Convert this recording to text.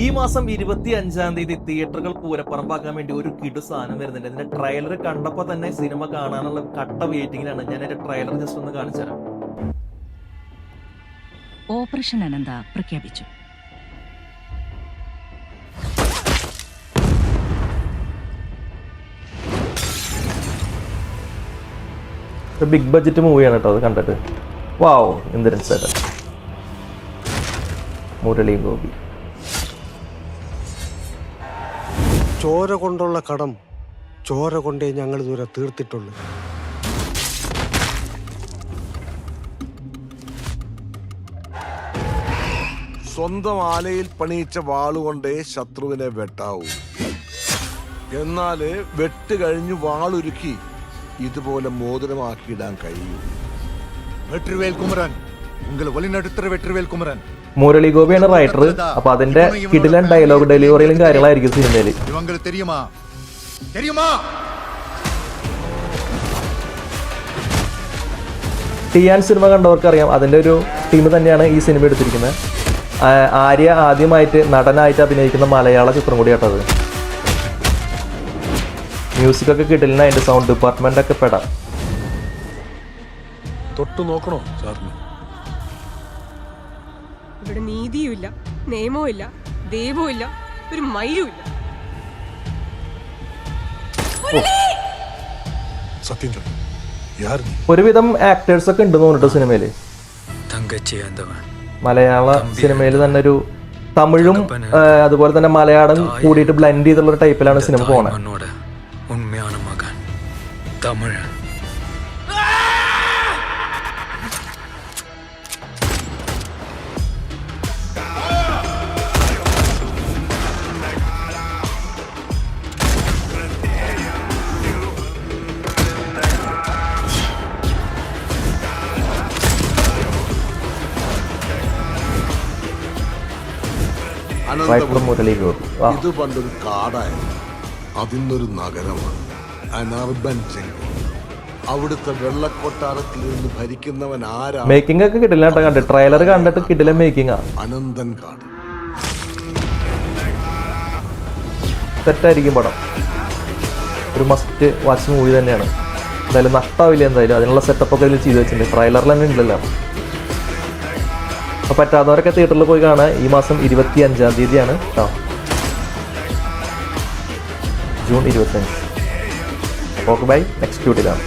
ഈ മാസം 25-ാം തീയതി തിയേറ്ററുകൾ പൂരപ്പറമ്പാക്കാൻ വേണ്ടി ഒരു കിടു സാധനം വരുന്നുണ്ട്. ഇതിന്റെ ട്രെയിലർ കണ്ടപ്പോൾ തന്നെ സിനിമ കാണാനുള്ള കട്ട വെയിറ്റിംഗിലാണ്. ഞാൻ അതിന്റെ ട്രെയിലർ ജസ്റ്റ് ഒന്ന് കാണിച്ചു തരാം. ഓപ്പറേഷൻ അനന്ത പ്രഖ്യാപിച്ചു. ബിഗ് ബഡ്ജറ്റ് മൂവിയാണ് കേട്ടോ. അത് കണ്ടിട്ട് വാവ്, ഇന്ദ്രൻ സേട്ടൻ, മുരളി ഗോപി. ചോര കൊണ്ടുള്ള കടം ചോര കൊണ്ടേ ഞങ്ങൾ ദൂരെ തീർത്തിട്ടുള്ളൂ. സ്വന്തം ആലയിൽ പണിയിച്ച വാളുകൊണ്ടേ ശത്രുവിനെ വെട്ടാവൂ. എന്നാല് വെട്ട് കഴിഞ്ഞ് വാളുരുക്കി ഇതുപോലെ മോതിരമാക്കിയിടാൻ കഴിയൂ. വെട്രിവേൽ കുമരൻ, ഉങ്ങൾ വഴിനടുത്തര വെട്രിവേൽ കുമരൻ. മുരളി ഗോപിയാണ് റൈറ്റർ. അപ്പൊ അതിന്റെ കിടിലൻ ഡയലോഗ് ഡെലിവറിയിലും കാര്യങ്ങളായിരിക്കും സിനിമയിൽ. ടിയാൻ സിനിമ കണ്ടവർക്ക് അറിയാം, അതിന്റെ ഒരു ടീം തന്നെയാണ് ഈ സിനിമ എടുത്തിരിക്കുന്നത്. ആര്യ ആദ്യമായിട്ട് നടനായിട്ട് അഭിനയിക്കുന്ന മലയാള ചിത്രം കൂടി കേട്ടത്. മ്യൂസിക് ഒക്കെ കിട്ടില്ല, അതിന്റെ സൗണ്ട് ഡിപ്പാർട്ട്മെന്റ് ഒക്കെ പെടാം. തൊട്ടു നോക്കണോ സാറിന്? ഇവിടെ നീതിയുമില്ല, നിയമവും ഇല്ല, ദൈവവും ഇല്ല, ഒരു മയിലും ഇല്ല. സത്യം ചൊല്ലു. ഒരുവിധം ആക്ടേഴ്സ് ഒക്കെ ഉണ്ടെന്ന് തോന്നിട്ട് സിനിമയില്. മലയാള സിനിമയിൽ തന്നെ ഒരു തമിഴും അതുപോലെ തന്നെ മലയാളം കൂടിയിട്ട് ബ്ലെൻഡ് ചെയ്തുള്ള ഒരു ടൈപ്പിലാണ് സിനിമ പോണത്. ഇത് പണ്ടൊരു കാടായിരുന്നു, അതിന്നൊരു നഗരമാണ്. അവിടുത്തെ വെള്ളക്കൊട്ടാരത്തിൽ നിന്ന് ഭരിക്കുന്നവൻ ആരാ? മേക്കിംഗ് ഒക്കെ കിട്ടില്ല കണ്ട്, ട്രെയിലർ കണ്ടിട്ട് കിട്ടില്ല. മേക്കിംഗ് അനന്തൻ കാട്. സെറ്റായിരിക്കും പടം. ഒരു മസ്റ്റ് വാച്ച് മൂവി തന്നെയാണ്. എന്തായാലും നഷ്ടാവില്ല. എന്തായാലും അതിനുള്ള സെറ്റപ്പ് ഒക്കെ ഇതിൽ ചെയ്ത് വെച്ചിട്ടുണ്ട്. ട്രെയിലറിൽ തന്നെ ഉണ്ടല്ലോ. അപ്പോൾ പറ്റാത്തവരൊക്കെ തിയേറ്ററിൽ പോയി കാണാൻ. ഈ മാസം 25-ാം തീയതിയാണ് കേട്ടോ, ജൂൺ 25. അപ്പോൾ ബൈ, നെക്സ്റ്റ് ഡ്യൂട്ടിയിലാണ്.